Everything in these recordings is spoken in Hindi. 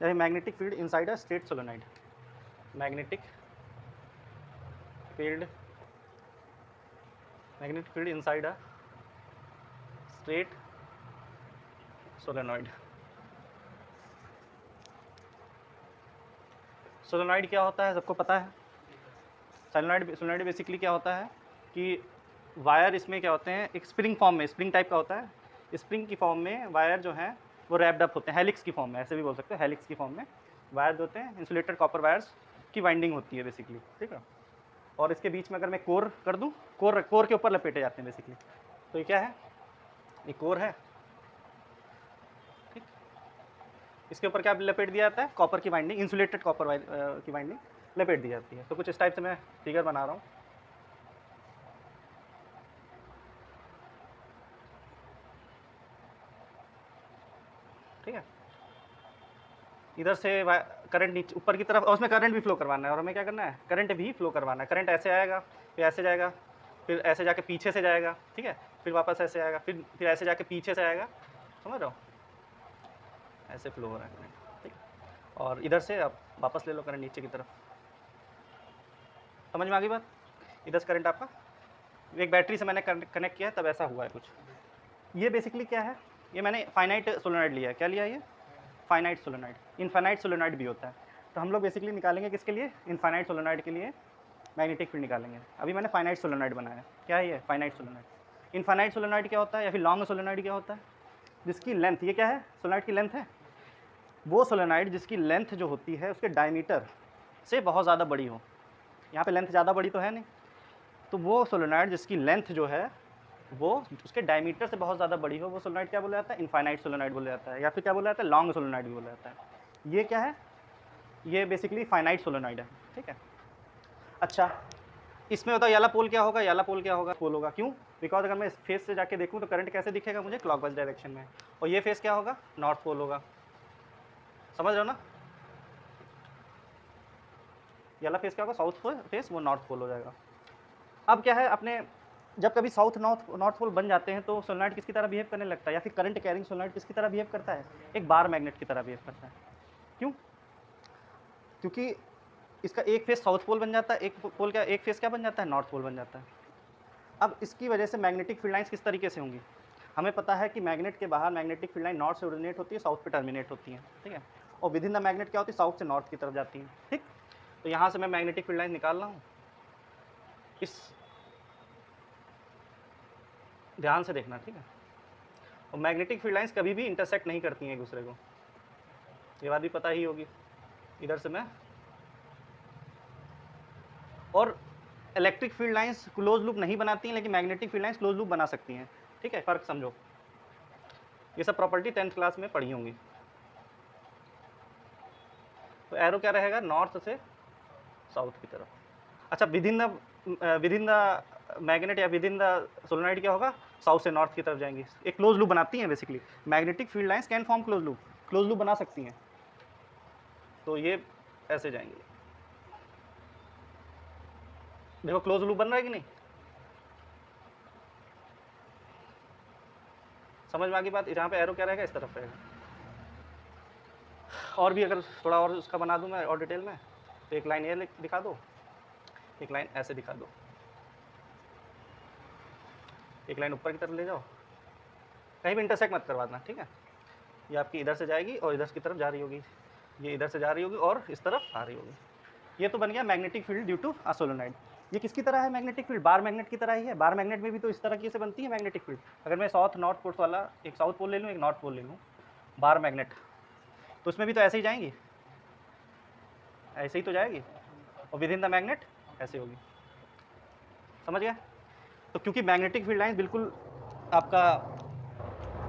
जैसे magnetic field inside a straight solenoid, magnetic field inside a straight solenoid. Solenoid क्या होता है सबको पता है। सोलेनॉइड बेसिकली क्या होता है कि वायर इसमें क्या होते हैं, एक स्प्रिंग फॉर्म में, स्प्रिंग टाइप का होता है, स्प्रिंग की फॉर्म में वायर जो है वो रैप्ड अप होते हैं, हेलिक्स की फॉर्म में, ऐसे भी बोल सकते हो, हेलिक्स की फॉर्म में वायर होते हैं, इंसुलेटेड कॉपर वायर्स की वाइंडिंग होती है बेसिकली, ठीक है। और इसके बीच में अगर मैं कोर कर दूँ, कोर के ऊपर लपेटे जाते हैं बेसिकली। तो ये क्या है, ये कोर है, ठीक। इसके ऊपर क्या लपेट दिया जाता है, कॉपर की वाइंडिंग, इंसुलेटेड कॉपर की वाइंडिंग लपेट दी जाती है। तो कुछ इस टाइप से मैं फिगर बना रहा हूँ, ठीक है। इधर से करंट नीचे ऊपर की तरफ, और उसमें करंट भी फ्लो करवाना है, और हमें क्या करना है, करंट भी फ्लो करवाना है। करंट ऐसे आएगा, फिर ऐसे जाएगा, फिर ऐसे जाके पीछे से जाएगा, ठीक है, फिर वापस ऐसे आएगा, फिर ऐसे जाके पीछे से आएगा, समझ रहे हो, ऐसे फ्लो हो रहा है करंट, ठीक। और इधर से आप वापस ले लो करंट नीचे की तरफ, समझ में आ गई बात। इधर से करंट आपका एक बैटरी से मैंने कनेक्ट किया है, तब ऐसा हुआ है कुछ। ये बेसिकली क्या है, ये मैंने फाइनाइट सोलेनॉइड लिया है। क्या लिया ये, फाइनाइट सोलेनॉइड। इनफाइनाइट सोलेनॉइड भी होता है। तो हम लोग बेसिकली निकालेंगे किसके लिए, इनफाइनाइट सोलेनॉइड के लिए मैग्नेटिक फील्ड निकालेंगे। अभी मैंने फाइनाइट सोलेनॉइड बनाया। क्या है ये, फाइनाइट सोलेनॉइड। इनफाइनाइट सोलेनॉइड क्या होता है, या फिर लॉन्ग सोलेनॉइड क्या होता है, जिसकी लेंथ, ये क्या है, सोलेनॉइड की लेंथ है, वो सोलेनॉइड जिसकी लेंथ जो होती है उसके डायमीटर से बहुत ज़्यादा बड़ी हो। यहाँ पे लेंथ ज़्यादा बड़ी तो है नहीं, तो वो सोलेनॉइड जिसकी लेंथ जो है वो उसके डायमीटर से बहुत ज़्यादा बड़ी हो, वो सोलेनॉइड क्या बोला जाता है, इनफाइनाइट सोलेनॉइड बोला जाता है, या फिर क्या बोला जाता है, लॉन्ग सोलेनॉइड भी बोला जाता है। ये क्या है, ये बेसिकली फाइनाइट सोलेनॉइड है, ठीक है। अच्छा, इसमें बताओ याला पोल क्या होगा, याला पोल क्या होगा, पोल होगा, क्यों, बिकॉज अगर मैं इस फेस से जाके देखूँ तो करंट कैसे दिखेगा मुझे, क्लॉकवाइज डायरेक्शन में, और ये फेस क्या होगा, नॉर्थ पोल होगा, समझ रहे हो ना। याला फेस क्या होगा, साउथ फेस, वो नॉर्थ पोल हो जाएगा। अब क्या है, अपने जब कभी साउथ नॉर्थ पोल बन जाते हैं तो सोलेनॉइड किसकी तरह बिहेव करने लगता है, या फिर करंट कैरिंग सोलेनॉइड किसकी तरह बिहेव करता है, एक बार मैग्नेट की तरह बिहेव करता है। क्यों, क्योंकि इसका एक फेस साउथ पोल बन जाता है, एक फेस क्या बन जाता है, नॉर्थ पोल बन जाता है। अब इसकी वजह से मैग्नेटिक फील्ड लाइंस किस तरीके से होंगी, हमें पता है कि मैग्नेट के बाहर मैग्नेटिक फील्ड लाइन नॉर्थ से ओरिजिनेट होती है, साउथ पे टर्मिनेट होती है, ठीक है। और विद इन द मैग्नेट क्या होती है, साउथ से नॉर्थ की तरफ जाती है, ठीक। तो यहाँ से मैं मैग्नेटिक फील्ड लाइन निकाल रहा हूँ, इस ध्यान से देखना, ठीक है। और मैग्नेटिक फील्ड लाइंस कभी भी इंटरसेक्ट नहीं करती हैं एक दूसरे को, ये बात भी पता ही होगी। इधर से मैं, और electric field lines close loop नहीं बनाती हैं, लेकिन magnetic field lines close loop बना सकती हैं, ठीक है, फर्क समझो। ये सब प्रॉपर्टी 10th क्लास में पढ़ी होंगी। तो एरो क्या रहेगा, नॉर्थ से साउथ की तरफ। अच्छा, विद इन द मैग्नेट या विद इन द सोलेनॉइड क्या होगा, साउथ से नॉर्थ की तरफ जाएंगी, एक क्लोज लूप बनाती हैं basically. Magnetic field lines can form close loop बना सकती हैं। तो ये ऐसे जाएंगे, देखो क्लोज लूप बन रहा है कि नहीं, समझ में आ गई बात। जहाँ पे एरो क्या रहेगा, इस तरफ रहेगा। और भी अगर थोड़ा और उसका बना दूँ मैं और डिटेल में, तो एक लाइन ये दिखा दो, एक लाइन ऐसे दिखा दो, एक लाइन ऊपर की तरफ ले जाओ, कहीं भी इंटरसेक्ट मत करवाना, ठीक है। ये आपकी इधर से जाएगी और इधर की तरफ जा रही होगी, ये इधर से जा रही होगी और इस तरफ आ रही होगी। ये तो बन गया magnetic field due to a solenoid. ये किसकी तरह है, मैग्नेटिक फील्ड बार मैग्नेट की तरह ही है। बार मैग्नेट में भी तो इस तरह की से बनती है मैग्नेटिक फील्ड। अगर मैं साउथ नॉर्थ पोल्स वाला एक साउथ पोल ले लूँ, एक नॉर्थ पोल ले लूँ, बार मैग्नेट, तो उसमें भी तो ऐसे ही जाएंगी, ऐसे ही तो जाएगी, और विद इन द मैग्नेट ऐसे होगी, समझ गया। तो क्योंकि मैग्नेटिक फील्ड लाइन बिल्कुल आपका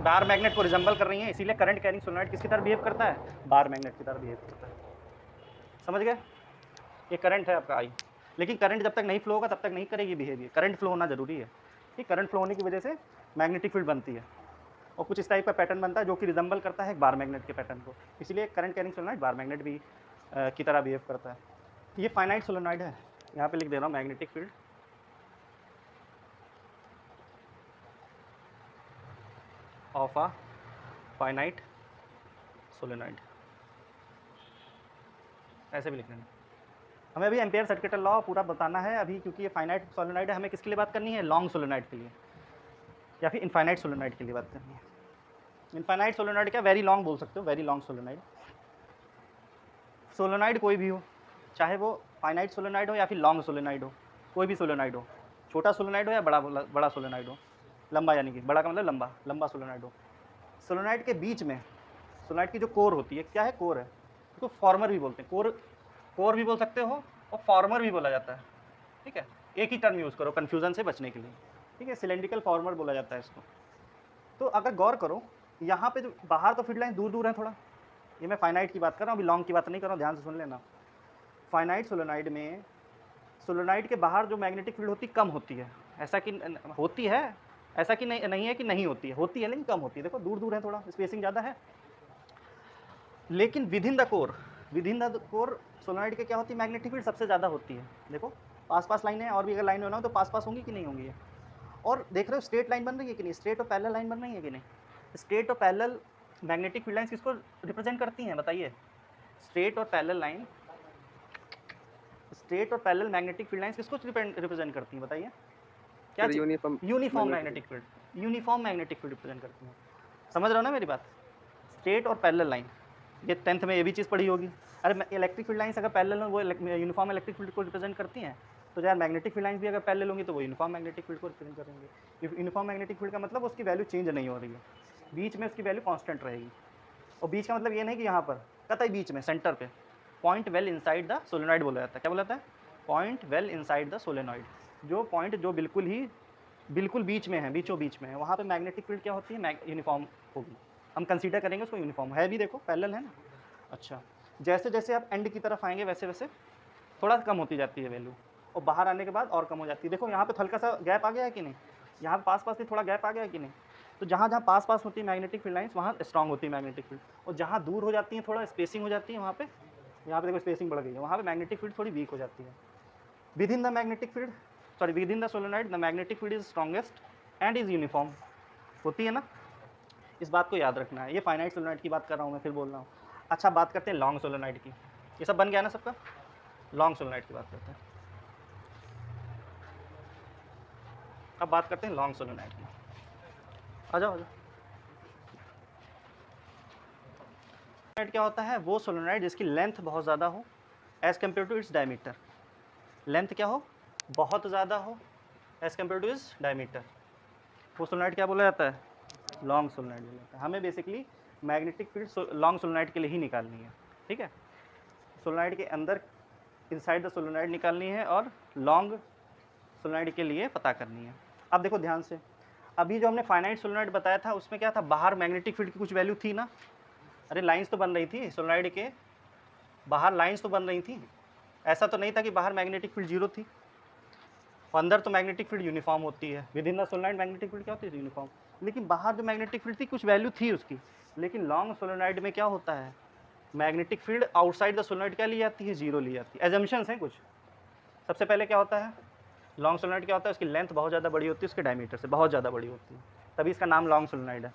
बार मैग्नेट को रिजेंबल कर रही है, इसीलिए करंट कैरिंग सोलेनॉइड किसकी तरह बिहेव करता है, बार मैग्नेट की तरह बिहेव करता है, समझ गए। ये करंट है आपका आई, लेकिन करंट जब तक नहीं फ्लो होगा तब तक नहीं करेगी बिहेवियर, करंट फ्लो होना जरूरी है, कि करंट फ्लो होने की वजह से मैग्नेटिक फील्ड बनती है, और कुछ इस टाइप का पैटर्न बनता है जो कि रिजेंबल करता है एक बार मैग्नेट के पैटर्न को, इसलिए current carrying solenoid bar magnet भी की तरह बिहेव करता है। ये फाइनाइट सोलेनॉइड है, यहाँ पे लिख दे रहा हूँ magnetic field of a finite solenoid. ऐसे भी लिख लेना। हमें अभी एम्पेयर सर्किट लॉ पूरा बताना है अभी, क्योंकि ये फाइनाइट सोलेनॉइड है। हमें किसके लिए बात करनी है? लॉन्ग सोलेनॉइड के लिए या फिर इनफाइनाइट सोलेनॉइड के लिए बात करनी है। इनफाइनाइट सोलेनॉइड क्या, वेरी लॉन्ग बोल सकते हो, वेरी लॉन्ग सोलेनॉइड। सोलेनॉइड कोई भी हो, चाहे वो फाइनाइट सोलेनॉइड हो या फिर लॉन्ग सोलेनॉइड हो, कोई भी सोलेनॉइड हो, छोटा सोलेनॉइड हो या बड़ा सोलेनॉइड हो, लंबा यानी कि बड़ा का मतलब लंबा, लंबा सोलेनॉइड हो। सोलेनॉइड के बीच में सोलेनॉइड की जो कोर होती है, क्या है कोर है, उसको फॉर्मर भी बोलते हैं। कोर भी बोल सकते हो और फॉर्मर भी बोला जाता है, ठीक है। एक ही टर्म यूज़ करो कन्फ्यूज़न से बचने के लिए, ठीक है। सिलेंड्रिकल फॉर्मर बोला जाता है इसको। तो अगर गौर करो, यहाँ पे जो बाहर तो फील्ड लाइन दूर दूर है थोड़ा, ये मैं फाइनाइट की बात कर रहा हूँ, अभी लॉन्ग की बात नहीं कर रहा हूँ, ध्यान से सुन लेना। फाइनाइट सोलेनॉइड में सोलेनॉइड के बाहर जो मैग्नेटिक फील्ड होती कम होती है, ऐसा कि होती है, ऐसा कि नहीं है कि नहीं होती है लेकिन कम होती है। देखो दूर दूर है, थोड़ा स्पेसिंग ज़्यादा है। लेकिन with in the core solenoid के क्या होती है, मैग्नेटिक फील्ड सबसे ज़्यादा होती है। देखो पास पास लाइन है, और भी अगर लाइन होना हो तो पास पास होंगी कि नहीं होंगी ये। और देख रहे हो स्ट्रेट लाइन बन रही है कि नहीं, स्ट्रेट और पैरेलल लाइन बन रही है कि नहीं। स्ट्रेट और पैरेलल मैग्नेटिक फील्ड लाइंस किसको रिप्रेजेंट करती हैं बताइए? स्ट्रेट और पैरेलल लाइन, स्ट्रेट और पैरेलल मैग्नेटिक फील्ड लाइंस किसको रिप्रेजेंट करती हैं बताइए? क्या चीज़? Uniform magnetic field, uniform magnetic field represent करती हैं। समझ रहे हो ना मेरी बात? स्ट्रेट और पैरेलल लाइन, ये 10th में ये भी चीज़ पढ़ी होगी। अरे इलेक्ट्रिक फील्ड लाइंस अगर पैरेलल हो वो यूनिफॉर्म इलेक्ट्रिक फील्ड को रिप्रेजेंट करती हैं, तो यार मैग्नेटिक फील्ड लाइंस भी अगर पैरेलल होंगी तो वो यूनिफॉर्म मैग्नेटिक फील्ड को रिप्रेजेंट करेंगे। यूनिफॉर्म मैग्नेटिक फील्ड का मतलब उसकी वैल्यू चेंज नहीं हो रही है, बीच में उसकी वैल्यू कांस्टेंट रहेगी। और बीच का मतलब ये नहीं कि यहाँ पर कतई बीच में, सेंटर पे, point well inside the solenoid बोला जाता है। क्या बोला जाता है? Point well inside the solenoid. जो पॉइंट जो बिल्कुल बीच में है, बीचों बीच में है, वहाँ पे मैग्नेटिक फील्ड क्या होती है, यूनिफॉर्म होगी। हम कंसीडर करेंगे उसको यूनिफॉर्म, है भी देखो पैरेलल है ना। अच्छा, जैसे जैसे आप एंड की तरफ आएंगे वैसे वैसे थोड़ा कम होती जाती है वैल्यू, और बाहर आने के बाद और कम हो जाती है। देखो यहाँ पे हल्का सा गैप आ गया है कि नहीं, यहाँ पास पास से थोड़ा गैप आ गया है कि नहीं। तो जहाँ जहाँ पास पास होती है मैग्नेटिक फील्ड लाइंस वहाँ स्ट्रांग होती है मैग्नेटिक फील्ड, और जहाँ दूर हो जाती है, थोड़ा स्पेसिंग हो जाती है वहाँ पे, यहाँ पे देखो स्पेसिंग बढ़ गई है, वहाँ पे मैग्नेटिक फील्ड थोड़ी वीक हो जाती है। With in the magnetic field, sorry with in the solenoid the magnetic field is strongest and is uniform, होती है ना। इस बात को याद रखना है। ये फाइनाइट सोलेनॉइड की बात कर रहा हूँ मैं, फिर बोल रहा हूँ। अच्छा, बात करते हैं लॉन्ग सोलेनॉइड की। ये सब बन गया ना सबका? लॉन्ग सोलेनॉइड की बात करते हैं। अब बात करते हैं लॉन्ग सोलेनॉइड की। आ जाओ। सोलेनॉइड क्या होता है? वो सोलेनॉइड जिसकी लेंथ बहुत ज़्यादा हो as compare to its diameter. Length क्या हो? बहुत ज़्यादा हो as compare to its diameter. वो सोलेनॉइड क्या बोला जाता है? लॉन्ग सोलेनॉइड बोला जाता है। हमें basically magnetic field long solenoid के लिए ही निकालनी है, ठीक है। सोलेनॉइड के अंदर इनसाइड द सोलेनॉइड निकालनी है और लॉन्ग सोलेनॉइड के लिए पता करनी है। अब देखो ध्यान से, अभी जो हमने फाइनाइट सोलेनॉइड बताया था उसमें क्या था, बाहर मैग्नेटिक फील्ड की कुछ वैल्यू थी ना। अरे लाइंस तो बन रही थी सोलेनॉइड के बाहर, लाइंस तो बन रही थी। ऐसा तो नहीं था कि बाहर मैग्नेटिक फील्ड जीरो थी, अंदर तो मैग्नेटिक फील्ड यूनिफॉर्म होती है। With in the solenoid magnetic field क्या होती है? यूनिफॉर्म। लेकिन बाहर जो मैग्नेटिक फील्ड थी कुछ वैल्यू थी उसकी। लेकिन लॉन्ग सोलेनॉइड में क्या होता है, magnetic field outside the solenoid क्या ली जाती है? जीरो ली जाती है। एजम्पशंस हैं कुछ। सबसे पहले क्या होता है, लॉन्ग सोलेनॉइड क्या होता है, उसकी लेंथ बहुत ज़्यादा बड़ी होती है, उसके डायमीटर से बहुत ज़्यादा बड़ी होती है, तभी इसका नाम लॉन्ग सोलेनॉइड है।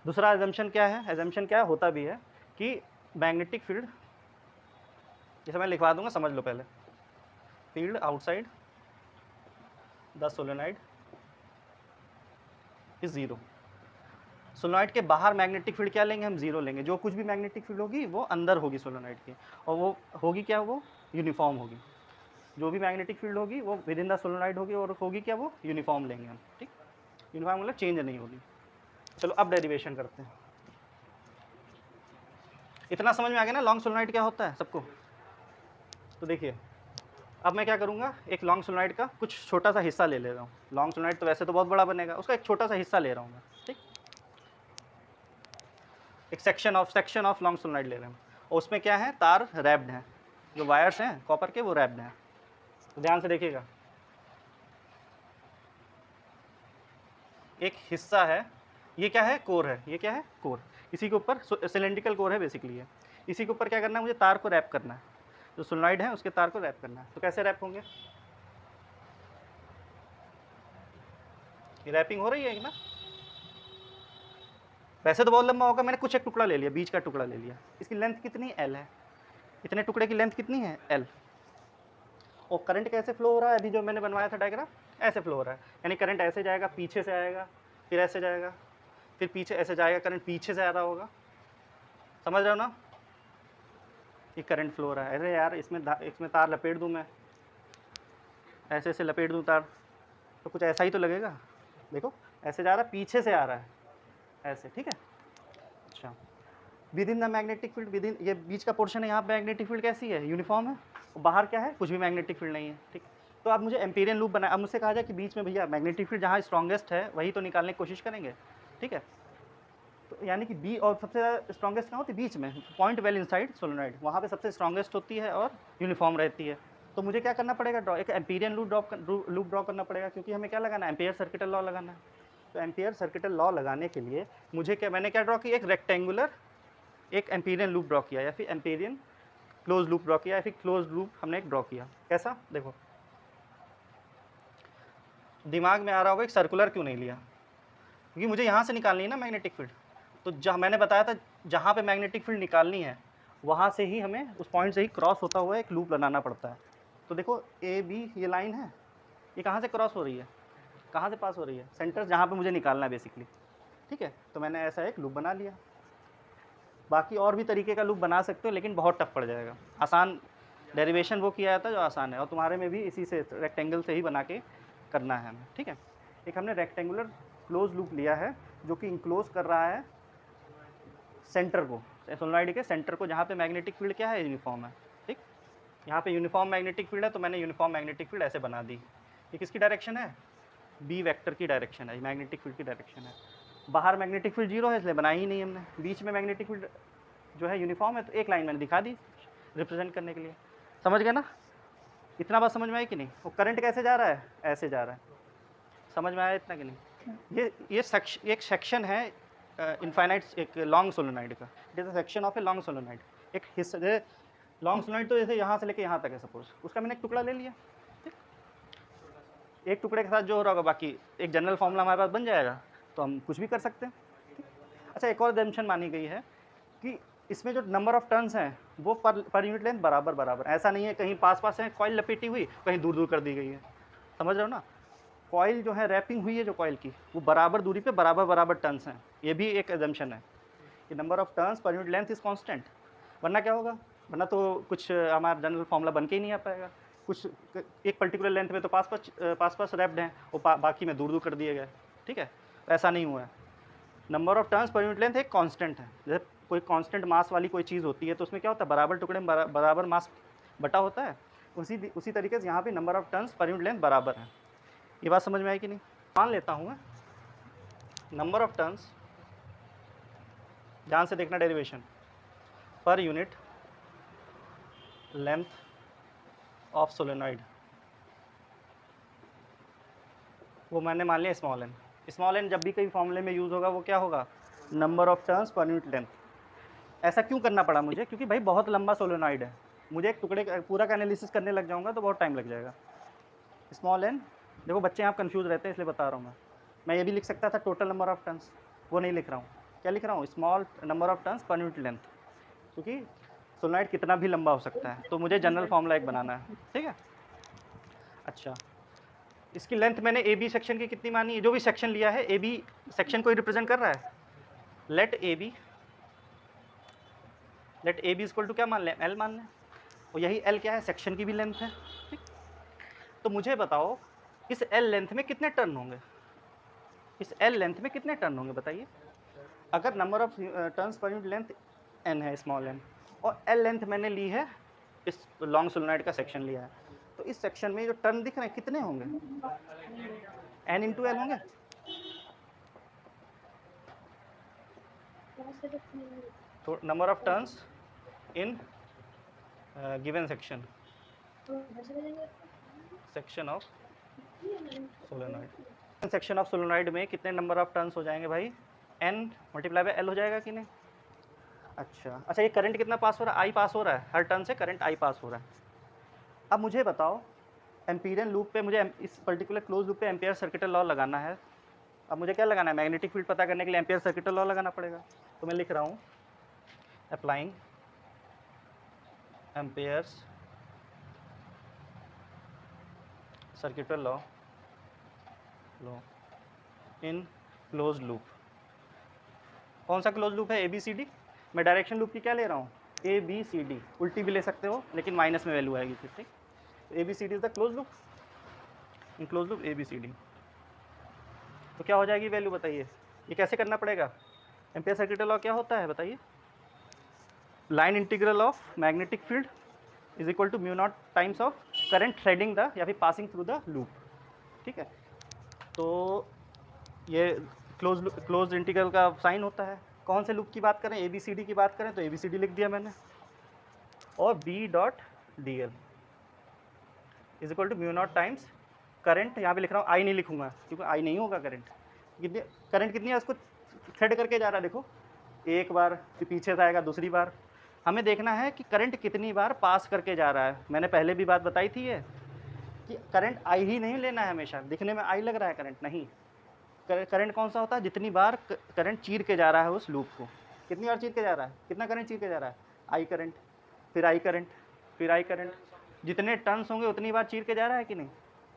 दूसरा एजम्पशन क्या है, एजम्पशन क्या होता भी है कि मैग्नेटिक फील्ड, जैसे मैं लिखवा दूंगा समझ लो पहले, field outside the solenoid is zero. Solenoid के बाहर मैग्नेटिक फील्ड क्या लेंगे हम? जीरो लेंगे। जो कुछ भी मैग्नेटिक फील्ड होगी वो अंदर होगी सोलेनॉइड के, और वो होगी क्या, वो यूनिफॉर्म होगी। जो भी मैग्नेटिक फील्ड होगी वो विद इन द सोलेनॉइड होगी, और होगी क्या, वो यूनिफॉर्म लेंगे हम, ठीक। यूनिफॉर्म मतलब चेंज नहीं होगी। चलो अब डेरिवेशन करते हैं। इतना समझ में आ गया ना लॉन्ग सोलेनॉइड क्या होता है सबको? तो देखिए अब मैं क्या करूँगा, एक लॉन्ग सोलेनॉइड का कुछ छोटा सा हिस्सा ले रहा हूँ। लॉन्ग सोलेनॉइड तो वैसे तो बहुत बड़ा बनेगा, उसका एक छोटा सा हिस्सा ले रहा हूँ मैं, ठीक। एक सेक्शन ऑफ लॉन्ग सोलेनॉइड ले रहे हैं, और उसमें क्या है, तार रैप्ड हैं, जो वायर्स हैं कॉपर के वो रैप्ड हैं। तो ध्यान से देखिएगा, एक हिस्सा है, ये क्या है, कोर है, ये क्या है, कोर। इसी के ऊपर सिलेंड्रिकल कोर है बेसिकली है। इसी के ऊपर क्या करना है मुझे, तार को रैप करना है, जो सोलेनॉइड है उसके तार को रैप करना है। तो कैसे रैप होंगे, ये रैपिंग हो रही है ना। वैसे तो बहुत लंबा होगा, मैंने कुछ एक टुकड़ा ले लिया, बीच का टुकड़ा ले लिया। इसकी लेंथ कितनी, एल है। इतने टुकड़े की लेंथ कितनी है, L। और करंट कैसे फ्लो हो रहा है, अभी जो मैंने बनवाया था डायग्राम, ऐसे फ्लो हो रहा है, यानी करंट ऐसे जाएगा, पीछे से आएगा, फिर ऐसे जाएगा, फिर पीछे ऐसे जाएगा, करंट पीछे से आ रहा होगा, समझ रहे हो ना, ये करंट फ्लो हो रहा है। अरे यार इसमें तार लपेट दूँ मैं, ऐसे ऐसे लपेट दूँ तार, तो कुछ ऐसा ही तो लगेगा, देखो ऐसे जा रहा है, पीछे से आ रहा है ऐसे, ठीक है। अच्छा, with in the magnetic field, with in, ये बीच का पोर्शन है, यहाँ पे मैग्नेटिक फील्ड कैसी है, यूनिफॉर्म है, और बाहर क्या है, कुछ भी मैग्नेटिक फील्ड नहीं है, ठीक। तो आप मुझे एम्पीरियन लूप बनाए, अब मुझसे कहा जाए कि बीच में भैया मैग्नेटिक फील्ड जहाँ स्ट्रॉन्गेस्ट है वही तो निकालने की कोशिश करेंगे, ठीक है। तो यानी कि बी, और सबसे ज़्यादा स्ट्रॉन्गेस्ट कहाँ होती है, बीच में, पॉइंट वेल इनसाइड सोलेनॉइड, वहाँ पे सबसे स्ट्रॉन्गेस्ट होती है और यूनिफॉर्म रहती है। तो मुझे क्या करना पड़ेगा, ड्रॉ, एक एम्पीरियन लूप ड्रॉ करना पड़ेगा, क्योंकि हमें क्या लगाना है, एम्पियर सर्किटल लॉ लगाना है। तो एम्पियर सर्किटल लॉ लगाने के लिए मुझे क्या, मैंने क्या ड्रॉ किया, एक रेक्टेंगुलर एक एम्पीरियन लूप ड्रॉ किया, या फिर एम्पीरियन क्लोज लूप ड्रॉ किया, या फिर क्लोज लूप हमने एक ड्रॉ किया। कैसा, देखो दिमाग में आ रहा होगा एक सर्कुलर क्यों नहीं लिया, क्योंकि मुझे यहाँ से निकालनी है ना मैग्नेटिक फील्ड। तो जहाँ मैंने बताया था जहाँ पे मैग्नेटिक फील्ड निकालनी है वहाँ से ही हमें, उस पॉइंट से ही क्रॉस होता हुआ एक लूप बनाना पड़ता है। तो देखो ए बी ये लाइन है, ये कहाँ से क्रॉस हो रही है, कहाँ से पास हो रही है, सेंटर जहाँ पे मुझे निकालना है बेसिकली, ठीक है। तो मैंने ऐसा एक लूप बना लिया। बाकी और भी तरीके का लूप बना सकते हो, लेकिन बहुत टफ पड़ जाएगा। आसान डेरिवेशन वो किया जाता है जो आसान है, और तुम्हारे में भी इसी से रेक्टेंगल से ही बना के करना है हमें, ठीक है। एक हमने रेक्टेंगुलर क्लोज लूप लिया है जो कि इंक्लोज कर रहा है सेंटर को, सोलेनॉइड के सेंटर को, जहाँ पे मैग्नेटिक फील्ड क्या है, यूनिफॉर्म है, ठीक। यहाँ पे यूनिफॉर्म मैग्नेटिक फील्ड है, तो मैंने यूनिफॉर्म मैग्नेटिक फील्ड ऐसे बना दी। ये किसकी डायरेक्शन है, बी वेक्टर की डायरेक्शन है, मैग्नेटिक फील्ड की डायरेक्शन है। बाहर मैग्नेटिक फील्ड जीरो है इसलिए बनाई ही नहीं हमने, बीच में मैग्नेटिक फील्ड जो है यूनिफॉर्म है, तो एक लाइन मैंने दिखा दी रिप्रेजेंट करने के लिए। समझ गए ना, इतना बात समझ में आई कि नहीं। वो करंट कैसे जा रहा है, ऐसे जा रहा है, समझ में आया इतना कि नहीं। ये एक सेक्शन है इनफाइनाइट, एक लॉन्ग सोलेनॉइड का, it is a section of a long solenoid. एक हिस्सा लॉन्ग सोलेनॉइड तो जैसे यहाँ से लेके यहाँ तक है सपोज, उसका मैंने एक टुकड़ा ले लिया, ठीक। एक टुकड़े के साथ जो हो रहा होगा, बाकी एक जनरल फॉर्मूला हमारे पास बन जाएगा, तो हम कुछ भी कर सकते हैं, ठीक। अच्छा, एक और एजम्पशन मानी गई है कि इसमें जो नंबर ऑफ टर्न्स हैं वो पर यूनिट लेंथ बराबर बराबर, ऐसा नहीं है कहीं पास पास है कॉइल लपेटी हुई, कहीं दूर दूर कर दी गई है, समझ रहे हो ना। कॉइल जो है रैपिंग हुई है जो कॉइल की, वो बराबर दूरी पे बराबर बराबर टर्न्स हैं, ये भी एक एजम्पशन है कि नंबर ऑफ टर्न्स पर यूनिट लेंथ इज कांस्टेंट। वरना क्या होगा, वरना तो कुछ हमारा जनरल फॉर्मूला बन के ही नहीं आ पाएगा। कुछ एक पर्टिकुलर लेंथ में तो पास पास रैप्ड हैं, वो बाकी में दूर दूर कर दिए गए, ठीक है। तो ऐसा नहीं हुआ है, नंबर ऑफ टर्न्स पर यूनिट लेंथ एक कांस्टेंट है। जैसे कोई कांस्टेंट मास वाली कोई चीज़ होती है तो उसमें क्या होता है, बराबर टुकड़े में बराबर मास बटा होता है, उसी तरीके से यहाँ पे नंबर ऑफ टर्न्स पर यूनिट लेंथ बराबर है। ये बात समझ में आई कि नहीं। मान लेता हूँ मैं नंबर ऑफ टर्न्स, ध्यान से देखना डेरिवेशन, पर यूनिट लेंथ ऑफ सोलेनॉइड, वो मैंने मान लिया स्मॉल एन। स्मॉल एन जब भी कहीं फॉर्मूले में यूज़ होगा वो क्या होगा, नंबर ऑफ टर्न्स पर यूनिट लेंथ। ऐसा क्यों करना पड़ा मुझे, क्योंकि भाई बहुत लंबा सोलेनॉइड है, मुझे एक टुकड़े पूरा का एनालिसिस करने लग जाऊंगा तो बहुत टाइम लग जाएगा। स्मॉल एन, देखो बच्चे यहाँ कन्फ्यूज़ रहते हैं इसलिए बता रहा हूँ मैं ये भी लिख सकता था टोटल नंबर ऑफ टर्न्स, वो नहीं लिख रहा हूँ। क्या लिख रहा हूँ, स्मॉल नंबर ऑफ टर्न्स पर यूनिट लेंथ, क्योंकि सोलेनॉइड कितना भी लंबा हो सकता है, तो मुझे जनरल फॉर्मूला एक बनाना है, ठीक है। अच्छा, इसकी लेंथ मैंने ए बी सेक्शन की कितनी मानी है, जो भी सेक्शन लिया है ए बी सेक्शन को ही रिप्रेजेंट कर रहा है। Let A B equal to क्या मान लें, एल मान लें, और यही एल क्या है, सेक्शन की भी लेंथ है, ठीक। तो मुझे बताओ इस एल लेंथ में कितने टर्न होंगे, इस एल लेंथ में कितने टर्न होंगे बताइए। अगर नंबर ऑफ टर्न्स पर यूनिट लेंथ एन है, स्मॉल एन, और एल लेंथ मैंने ली है, इस लॉन्ग सोलेनॉइड का सेक्शन लिया है, तो इस सेक्शन में जो टर्न दिख रहे हैं कितने होंगे, एन इंटू एल होंगे। तो number of turns in given section of solenoid, section of solenoid में कितने नंबर ऑफ टर्न्स हो जाएंगे भाई, एन मल्टीप्लाई बाय एल हो जाएगा कि नहीं। अच्छा, ये करंट कितना पास हो रहा है, आई पास हो रहा है, हर टर्न से करंट आई पास हो रहा है। अब मुझे बताओ एम्पीरियन लूप पे मुझे इस पर्टिकुलर क्लोज लूप पे एम्पियर सर्किटल लॉ लगाना है। अब मुझे क्या लगाना है, मैग्नेटिक फील्ड पता करने के लिए एम्पियर सर्किटल लॉ लगाना पड़ेगा। तो मैं लिख रहा हूँ applying Ampere's circuital law in close loop. कौन सा क्लोज लूप है? ABCD। मैं डायरेक्शन लूप की क्या ले रहा हूँ? ABCD। उल्टी भी ले सकते हो लेकिन माइनस में वैल्यू आएगी फिर, ठीक। ABCD is the close loop, in close loop ABCD। तो क्या हो जाएगी वैल्यू बताइए? ये कैसे करना पड़ेगा? एम्पेयर सर्किटल लॉ क्या होता है बताइए? Line integral of magnetic field is equal to mu naught times of current threading the या फिर पासिंग थ्रू द लूप, ठीक है। तो ये क्लोज इंटीग्रल का साइन होता है। कौन से लूप की बात करें? ABCD की बात करें तो ABCD लिख दिया मैंने, और B.dl is equal to mu naught times current, यहाँ पे लिख रहा हूँ, आई नहीं लिखूंगा क्योंकि आई नहीं होगा करंट। करंट कितनी है उसको थ्रेड करके जा रहा है, देखो एक बार, फिर पीछे से आएगा दूसरी बार। हमें देखना है कि करंट कितनी बार पास करके जा रहा है। मैंने पहले भी बात बताई थी ये कि करंट आई ही नहीं लेना है हमेशा। दिखने में आई लग रहा है करंट, नहीं। करंट कौन सा होता है? जितनी बार करंट चीर के जा रहा है उस लूप को, कितनी बार चीर के जा रहा है, कितना करंट चीर के जा रहा है, आई करंट, फिर आई करंट, फिर आई करंट, जितने टर्न्स होंगे उतनी बार चीर के जा रहा है कि नहीं।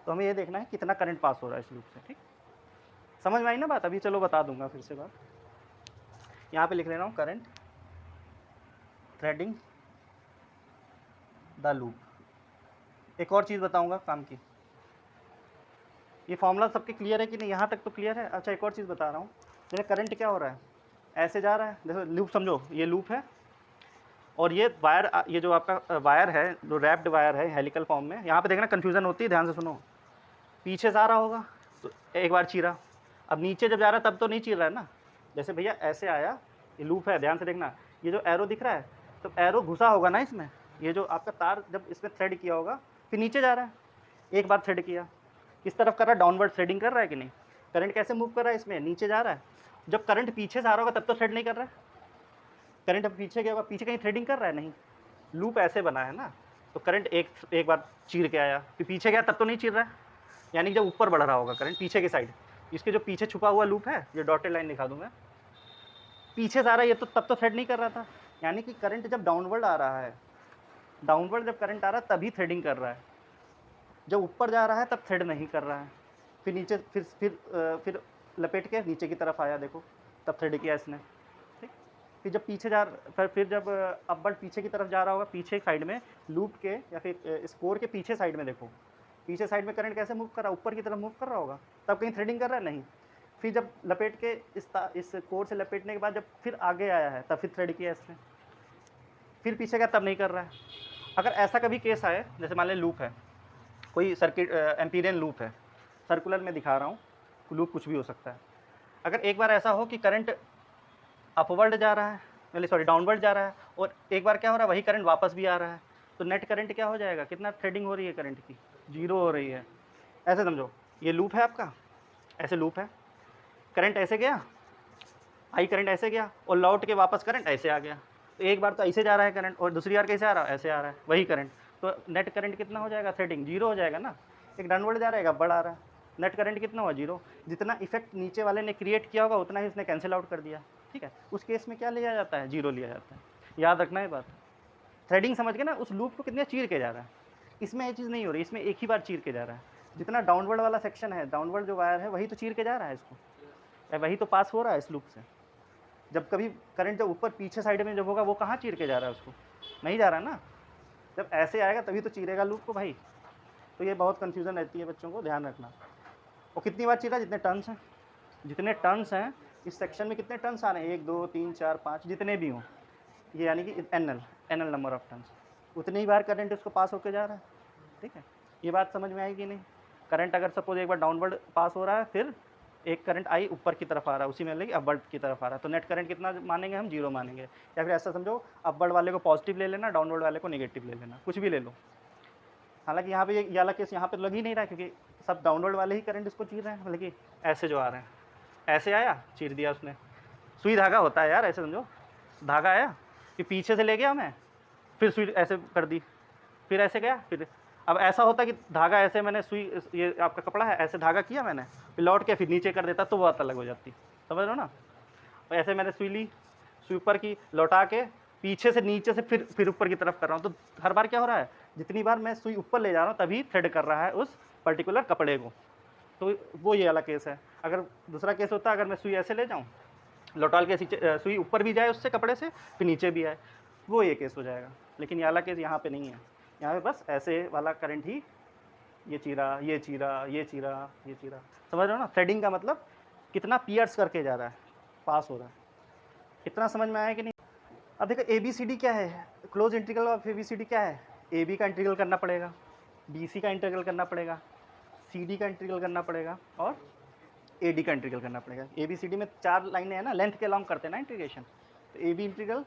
तो हमें ये देखना है कितना करंट पास हो रहा है इस लूप से, ठीक। समझ में आई ना बात? अभी चलो बता दूंगा फिर से बात। यहाँ पे लिख ले रहा हूँ करंट थ्रेडिंग द लूप। एक और चीज़ बताऊंगा काम की। ये फॉर्मूला सबके क्लियर है कि नहीं? यहाँ तक तो क्लियर है। अच्छा, एक और चीज़ बता रहा हूँ। जैसे करंट क्या हो रहा है, ऐसे जा रहा है, जैसे लूप समझो, ये लूप है और ये वायर, ये जो आपका वायर है, जो रैप्ड वायर है हेलिकल फॉर्म में, यहाँ पे देखना कन्फ्यूज़न होती है, ध्यान से सुनो। पीछे से आ रहा होगा तो एक बार चीरा, अब नीचे जब जा रहा है तब तो नहीं चीर रहा है ना। जैसे भैया ऐसे आया, ये लूप है, ध्यान से देखना, ये जो एरो दिख रहा है तो एरो घुसा होगा ना इसमें, ये जो आपका तार जब इसमें थ्रेड किया होगा फिर नीचे जा रहा है। एक बार थ्रेड किया, किस तरफ कर रहा है? डाउनवर्ड थ्रेडिंग कर रहा है कि नहीं? करंट कैसे मूव कर रहा है इसमें? नीचे जा रहा है। जब करंट पीछे से आ रहा होगा तब तो थ्रेड नहीं कर रहा है। करंट अब पीछे गया होगा, पीछे कहीं थ्रेडिंग कर रहा है? नहीं। लूप ऐसे बना है ना, तो करंट एक बार चीर के आया, फिर पीछे गया तब तो नहीं चीर रहा है, यानी जब ऊपर बढ़ रहा होगा करंट पीछे की साइड, इसके जो पीछे छुपा हुआ लूप है, ये डॉटेड लाइन दिखा दूंगा, पीछे से आ रहा है ये, तो तब तो थ्रेड नहीं कर रहा था। यानी कि करंट जब डाउनवर्ड आ रहा है, डाउनवर्ड जब करंट आ रहा है तभी थ्रेडिंग कर रहा है। जब ऊपर जा रहा है तब थ्रेड नहीं कर रहा है। फिर नीचे, फिर लपेट के नीचे की तरफ आया, देखो तब थ्रेड किया इसने, ठीक। फिर जब पीछे फिर जब अपवर्ड पीछे की तरफ जा रहा होगा, पीछे साइड में लूप के या फिर स्कोर के पीछे साइड में, देखो पीछे साइड में करंट कैसे मूव कर रहा है? ऊपर की तरफ मूव कर रहा होगा, तब कहीं थ्रेडिंग कर रहा है? नहीं। फिर जब लपेट के इस कोर से लपेटने के बाद जब फिर आगे आया है तब फिर थ्रेड किया इसने, फिर पीछे का तब नहीं कर रहा है। अगर ऐसा कभी केस आए, जैसे मान लें लूप है, कोई सर्किट एम्पीरियन लूप है, सर्कुलर में दिखा रहा हूँ, लूप कुछ भी हो सकता है। अगर एक बार ऐसा हो कि करंट अपवर्ड जा रहा है, डाउनवर्ड जा रहा है, और एक बार क्या हो रहा है, वही करंट वापस भी आ रहा है, तो नेट करंट क्या हो जाएगा? कितना थ्रेडिंग हो रही है करंट की? 0 हो रही है। ऐसे समझो, ये लूप है आपका, ऐसे लूप है, करंट ऐसे गया, आई करंट ऐसे गया, और लौट के वापस करंट ऐसे आ गया। तो एक बार तो ऐसे जा रहा है करंट, और दूसरी बार कैसे आ रहा है? ऐसे आ रहा है, वही करंट। तो नेट करंट कितना हो जाएगा? थ्रेडिंग 0 हो जाएगा ना। एक डाउनवर्ड जा रहा है, एक अपवर्ड आ रहा है, नेट करंट कितना हुआ? 0। जितना इफेक्ट नीचे वाले ने क्रिएट किया होगा उतना ही उसने कैंसिल आउट कर दिया, ठीक है। उस केस में क्या लिया जाता है? 0 लिया जाता है। याद रखना ये बात। थ्रेडिंग समझ गए ना? उस लूप को कितने चीर के जा रहा है। इसमें ये चीज़ नहीं हो रही, इसमें एक ही बार चीर के जा रहा है। जितना डाउनवर्ड वाला सेक्शन है, डाउनवर्ड जो वायर है, वही तो चीर के जा रहा है इसको, वही तो पास हो रहा है इस लूप से। जब कभी करंट जब ऊपर पीछे साइड में जब होगा, वो कहाँ चीर के जा रहा है? उसको नहीं जा रहा है ना। जब ऐसे आएगा तभी तो चीरेगा लूप को भाई। तो ये बहुत कन्फ्यूज़न रहती है बच्चों को, ध्यान रखना। और कितनी बार चीरा? जितने टर्न्स हैं, जितने टर्न्स हैं इस सेक्शन में, कितने टर्न्स आ रहे हैं, 1 2 3 4 5, जितने भी हों, ये यानी कि एनएल नंबर ऑफ टर्न्स, उतनी ही बार करंट उसको पास होकर जा रहा है, ठीक है। ये बात समझ में आएगी नहीं? करंट अगर सपोज एक बार डाउनवर्ड पास हो रहा है, फिर एक करंट आई ऊपर की तरफ आ रहा है, उसी में लेकिन अपवर्ड की तरफ आ रहा है, तो नेट करंट कितना मानेंगे हम? 0 मानेंगे। या फिर ऐसा समझो, अपवर्ड वाले को पॉजिटिव ले लेना, डाउनवर्ड वाले को नेगेटिव ले लेना, कुछ भी ले लो। हालांकि यहाँ पे ये वाला केस यहाँ पे लग ही नहीं रहा है, क्योंकि सब डाउनवर्ड वाले ही करंट इसको चीर रहे हैं, मतलब कि ऐसे जो आ रहे हैं, ऐसे आया चीर दिया उसने। सुई धागा होता है यार, ऐसे समझो, धागा आया कि पीछे से ले गया मैं, फिर सुई ऐसे कर दी, फिर ऐसे गया, फिर अब ऐसा होता कि धागा ऐसे, मैंने सुई, ये आपका कपड़ा है, ऐसे धागा किया मैंने, फिर लौट के फिर नीचे कर देता तो बात अलग हो जाती, समझ लो ना। और ऐसे मैंने सुई ली, सुई ऊपर की, लौटा के पीछे से नीचे से फिर ऊपर की तरफ कर रहा हूँ, तो हर बार क्या हो रहा है, जितनी बार मैं सुई ऊपर ले जा रहा हूँ तभी थ्रेड कर रहा है उस पर्टिकुलर कपड़े को। तो वो ये वाला केस है। अगर दूसरा केस होता है, अगर मैं सुई ऐसे ले जाऊँ, लौटाल के सुई ऊपर भी जाए उससे कपड़े से, फिर नीचे भी आए, वो ये केस हो जाएगा। लेकिन ये वाला केस यहाँ पे नहीं है, यहाँ पे बस ऐसे वाला करंट ही, ये चीरा, ये चीरा, ये चीरा, ये चीरा, समझ रहे हो ना। थ्रेडिंग का मतलब कितना पियर्स करके जा रहा है, पास हो रहा है। इतना समझ में आया कि नहीं? अब देखो ए बी सी डी क्या है, close integral of A B C D क्या है, ए बी का इंटीग्रल करना पड़ेगा, बी सी का इंटीग्रल करना पड़ेगा, सी डी का इंटीग्रल करना पड़ेगा, और ए डी का इंटीग्रल करना पड़ेगा। ए बी सी डी में 4 लाइनें हैं ना, लेंथ के अलॉन्ग करते हैं ना इंटीग्रेशन। तो A B integral,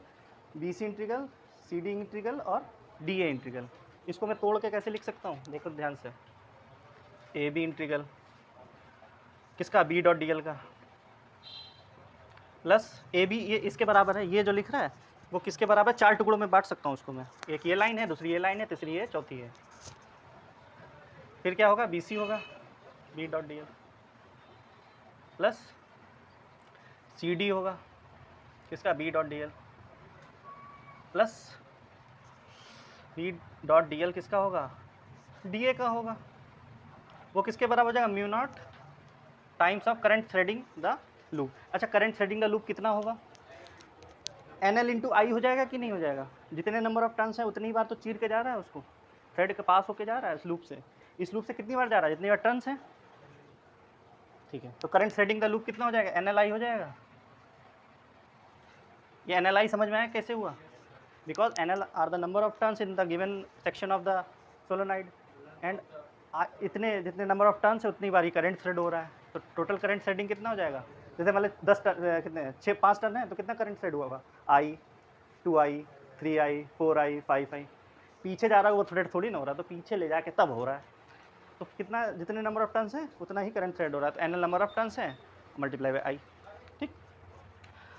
B C integral, C D integral और डी ए इंटीग्रल। इसको मैं तोड़ के कैसे लिख सकता हूँ, देखो ध्यान से। ए बी इंटीग्रल किसका, बी डॉट डी एल का, प्लस ए बी, ये इसके बराबर है, ये जो लिख रहा है वो किसके बराबर है, 4 टुकड़ों में बांट सकता हूँ उसको मैं। एक ये लाइन है, दूसरी ये लाइन है, तीसरी ये, चौथी है। फिर क्या होगा, बी सी होगा, B dot D L, plus C D होगा किसका, B dot D L, plus B dot D L किसका होगा, डी ए का होगा। वो किसके बराबर हो जाएगा, mu naught times of current threading the loop. अच्छा, करंट थ्रेडिंग द लूप कितना होगा, एन एल इंटू आई हो जाएगा कि नहीं हो जाएगा। जितने नंबर ऑफ टर्न्स है उतनी ही बार तो चीर के जा रहा है उसको, थ्रेड के पास होके जा रहा है इस लूप से। इस लूप से कितनी बार जा रहा है, जितनी बार टर्न्स हैं, ठीक है। तो करंट थ्रेडिंग द लूप कितना हो जाएगा, एन एल आई हो जाएगा। ये एन एल आई समझ में आया कैसे हुआ, because N L are the number of turns in the given section of the solenoid, and इतने जितने नंबर ऑफ टर्न्स है उतनी बार ही करंट थ्रेड हो रहा है। तो टोटल करंट थ्रेडिंग कितना हो जाएगा, जैसे मतलब 10 कितने 5 टर्न है तो कितना करंट थ्रेड हुआ होगा, आई, 2i, 3i, 4i, 5i। पीछे जा रहा है वो थ्रेड थोड़ी ना हो रहा, तो पीछे ले जाके तब हो रहा है। तो कितना, जितने नंबर ऑफ टर्न्स हैं उतना ही करंट थ्रेड हो रहा है। तो N L number of turns हैं मल्टीप्लाई बाई आई, ठीक।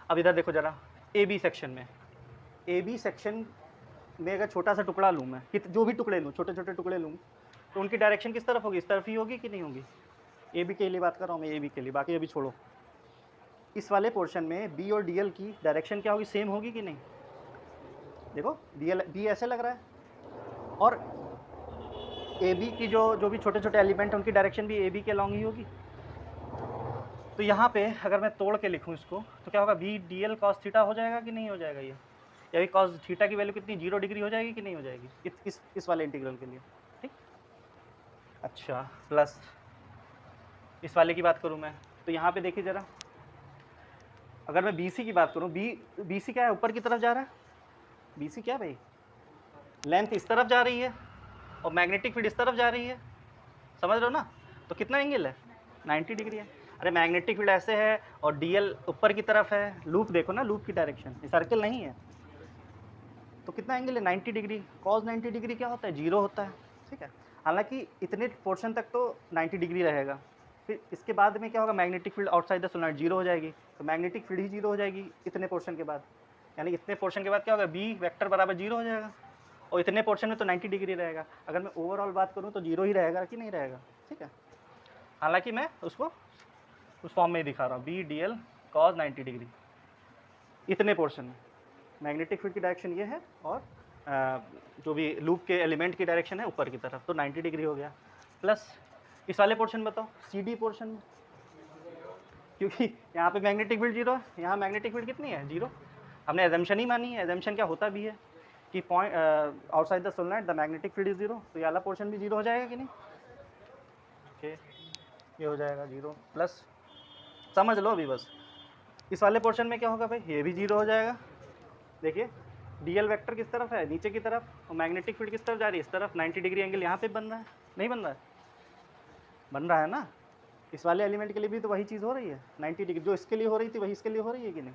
अब इधर देखो जरा, ए बी सेक्शन में, ए बी सेक्शन में अगर छोटा सा टुकड़ा लूँ मैं, जो भी टुकड़े लूँ, छोटे छोटे टुकड़े लूँ, तो उनकी डायरेक्शन किस तरफ होगी, इस तरफ ही होगी कि नहीं होगी। ए बी के लिए बात कर रहा हूँ मैं, ए बी के लिए, बाकी अभी छोड़ो। इस वाले पोर्शन में बी और डी एल की डायरेक्शन क्या होगी, सेम होगी कि नहीं। देखो डी एल, बी ऐसे लग रहा है, और ए बी की जो भी छोटे छोटे एलिमेंट हैं उनकी डायरेक्शन भी ए बी के अलॉन्ग ही होगी। तो यहाँ पे अगर मैं तोड़ के लिखूँ इसको, तो क्या होगा, B D L cos theta हो जाएगा कि नहीं हो जाएगा ये, या कॉस थीटा की वैल्यू कितनी, 0 डिग्री हो जाएगी कि नहीं हो जाएगी इस वाले इंटीग्रल के लिए, ठीक। अच्छा, प्लस इस वाले की बात करूँ मैं, तो यहाँ पे देखिए ज़रा, अगर मैं बी सी की बात करूँ, बी सी क्या है, ऊपर की तरफ जा रहा है। बी सी क्या भाई, लेंथ इस तरफ जा रही है और मैग्नेटिक फील्ड इस तरफ जा रही है, समझ रहे हो ना। तो कितना एंगल है, 90 डिग्री है। अरे मैग्नेटिक फील्ड ऐसे है और डी एल ऊपर की तरफ है, लूप देखो ना, लूप की डायरेक्शन, ये सर्कल नहीं है, तो कितना एंगल है, 90 डिग्री। कॉस 90 डिग्री क्या होता है, 0 होता है, ठीक है। हालांकि इतने पोर्शन तक तो 90 डिग्री रहेगा, फिर इसके बाद में क्या होगा, magnetic field outside the solenoid 0 हो जाएगी, तो मैग्नेटिक फील्ड ही 0 हो जाएगी इतने पोर्शन के बाद। यानी इतने पोर्शन के बाद क्या होगा, बी वेक्टर बराबर 0 हो जाएगा, और इतने पोर्शन में तो 90 डिग्री रहेगा। अगर मैं ओवरऑल बात करूँ तो 0 ही रहेगा कि नहीं रहेगा, ठीक है। हालांकि मैं उसको उस फॉर्म में ही दिखा रहा हूँ, B D L cos 90 degree इतने पोर्शन में। मैग्नेटिक फील्ड की डायरेक्शन ये है, और जो भी लूप के एलिमेंट की डायरेक्शन है ऊपर की तरफ, तो 90 डिग्री हो गया। प्लस इस वाले पोर्शन बताओ, सी डी पोर्शन में, क्योंकि यहाँ पे मैग्नेटिक फील्ड 0 है, यहाँ मैग्नेटिक फील्ड कितनी है, 0। हमने एजम्पशन ही मानी है, एजम्पशन क्या होता भी है कि point outside the solenoid the magnetic field is 0, तो ये वाला पोर्शन भी 0 हो जाएगा कि नहीं, ओके, ये हो जाएगा 0। प्लस समझ लो अभी बस, इस वाले पोर्शन में क्या होगा भाई, ये भी 0 हो जाएगा। देखिए डी एल वैक्टर किस तरफ है, नीचे की तरफ, और मैग्नेटिक फील्ड किस तरफ जा रही है, इस तरफ। 90 डिग्री एंगल यहाँ पे बन रहा है, नहीं बन रहा है, बन रहा है ना। इस वाले एलिमेंट के लिए भी तो वही चीज़ हो रही है, 90 डिग्री जो इसके लिए हो रही थी वही इसके लिए हो रही है कि नहीं।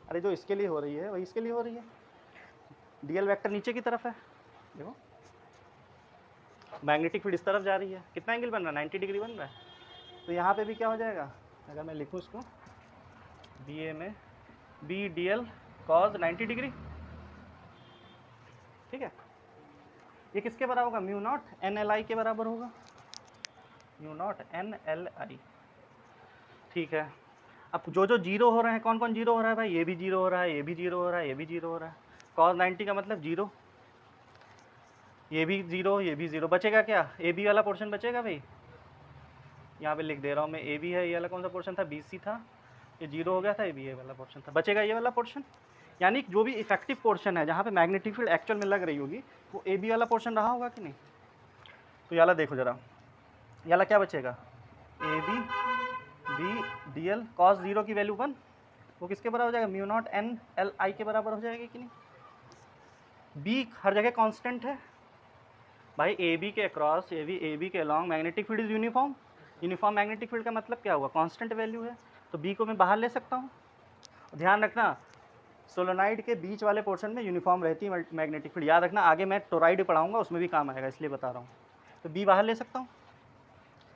अरे जो इसके लिए हो रही है वही इसके लिए हो रही है, डी एल वैक्टर नीचे की तरफ है, देखो मैग्नेटिक फील्ड इस तरफ जा रही है, कितना एंगल बन रहा है, 90 डिग्री बन रहा है। तो यहाँ पे भी क्या हो जाएगा, अगर मैं लिखूँ इसको, बी ए में B D L cos 90 degree, ठीक है। ये किसके बराबर होगा, mu naught N L I के बराबर होगा, mu naught N L I, ठीक है। अब जो 0 हो रहे हैं, कौन कौन 0 हो रहा है भाई, ये भी 0 हो रहा है, ये भी 0 हो रहा है, ये भी 0 हो रहा है। cos 90 का मतलब 0, ये भी 0, ये भी 0, बचेगा क्या? ए बी वाला पोर्शन बचेगा भाई, यहाँ पे लिख दे रहा हूँ मैं, ए बी है, ये वाला कौन सा पोर्शन था? बी सी था, ये 0 हो गया था, ये भी ये वाला पोर्शन था, बचेगा ये वाला पोर्शन। यानी जो भी इफेक्टिव पोर्शन है जहाँ पे मैग्नेटिक फील्ड एक्चुअल में लग रही होगी वो ए बी वाला पोर्शन रहा होगा कि नहीं? तो याला देखो जरा, याला क्या बचेगा? A B B D L cos 0 की वैल्यू 1, वो किसके बराबर हो जाएगा? Mu naught N L I के बराबर हो जाएगी कि नहीं? बी हर जगह कांस्टेंट है भाई, ए बी के अक्रॉस, ए बी के along magnetic field is uniform. Uniform magnetic field का मतलब क्या हुआ? कांस्टेंट वैल्यू है, तो बी को मैं बाहर ले सकता हूँ। ध्यान रखना, सोलोनाइड के बीच वाले पोर्शन में यूनिफॉर्म रहती है मैग्नेटिक फील्ड, याद रखना, आगे मैं टोराइड पढ़ाऊंगा उसमें भी काम आएगा, इसलिए बता रहा हूँ। तो बी बाहर ले सकता हूँ,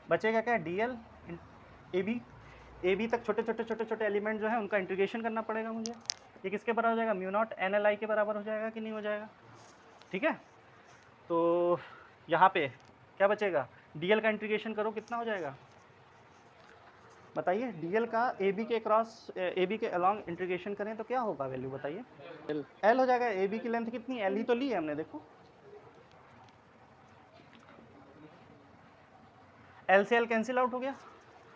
बचेगा क्या? डी एल ए बी तक छोटे एलिमेंट जो है उनका इंटीग्रेशन करना पड़ेगा मुझे। ये किसके बराबर हो जाएगा? Mu naught N L I के बराबर हो जाएगा कि नहीं हो जाएगा? ठीक है, तो यहाँ पे क्या बचेगा? डी एल का इंटीग्रेशन करो, कितना हो जाएगा बताइए? डी एल का ए बी के क्रॉस, ए बी के अलॉन्ग इंटीग्रेशन करें तो क्या होगा वैल्यू बताइए? एल हो जाएगा। ए बी की लेंथ कितनी? एल ही तो ली है हमने, देखो एल से एल कैंसिल आउट हो गया,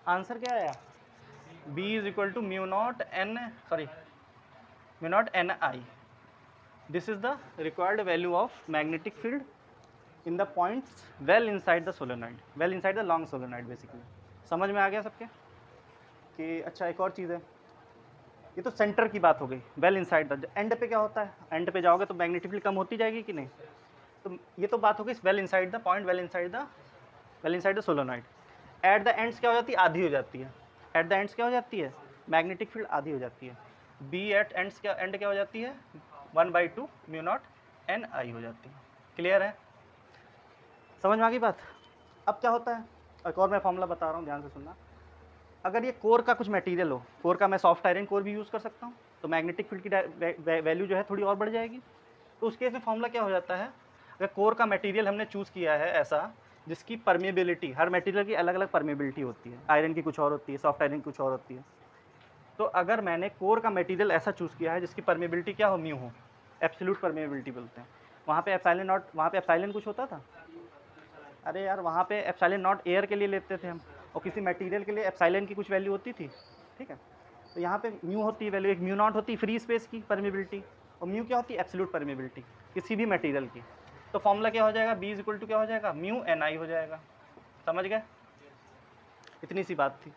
आंसर क्या आया? B is equal to mu naught N I. This is the required value of magnetic field in the points well inside the solenoid, well inside the long solenoid basically. समझ में आ गया सबके? कि अच्छा एक और चीज़ है, ये तो सेंटर की बात हो गई, वेल इनसाइड द। एंड पे क्या होता है? एंड पे जाओगे तो मैग्नेटिक फील्ड कम होती जाएगी कि नहीं? तो ये तो बात हो गई well inside the point, well inside the solenoid. At the ends क्या हो जाती है? आधी हो जाती है। एट द एंड्स क्या हो जाती है? मैग्नेटिक फील्ड आधी हो जाती है। बी एट एंड्स क्या, एंड क्या हो जाती है? 1/2 म्यू नॉट एन आई हो जाती है। क्लियर है? समझ में आ गई बात? अब क्या होता है, एक और मैं फॉर्मूला बता रहा हूँ, ध्यान से सुनना। अगर ये कोर का कुछ मटेरियल हो, कोर का मैं सॉफ्ट आयरन कोर भी यूज़ कर सकता हूँ, तो मैग्नेटिक फील्ड की वैल्यू जो है थोड़ी और बढ़ जाएगी। तो उस केस में फॉर्मूला क्या हो जाता है? अगर कोर का मटेरियल हमने चूज़ किया है ऐसा जिसकी परमेबिलिटी, हर मटेरियल की अलग अलग परमेबिलिटी होती है, आयरन की कुछ और होती है, सॉफ्ट आयरन की कुछ और होती है। तो अगर मैंने कोर का मटेरियल ऐसा चूज़ किया है जिसकी परमेबिलिटी क्या हो? म्यू हो, एब्सोल्यूट परमेबिलिटी बोलते हैं। वहाँ पे एप्सिलॉन नॉट, वहाँ पे एप्सिलॉन कुछ होता था? अरे यार वहाँ पे एप्सिलॉन नॉट एयर के लिए लेते थे हम, और किसी मटेरियल के लिए एप्सिलॉन की कुछ वैल्यू होती थी, ठीक है? तो यहाँ पे म्यू होती है वैल्यू, एक म्यू नॉट होती है फ्री स्पेस की परमेबिलिटी, और म्यू क्या होती है? एब्सोल्यूट परमेबिलिटी किसी भी मटेरियल की। तो फॉर्मूला क्या हो जाएगा? बी इज इक्वल टू क्या हो जाएगा? म्यू एन आई हो जाएगा। समझ गए? इतनी सी बात थी।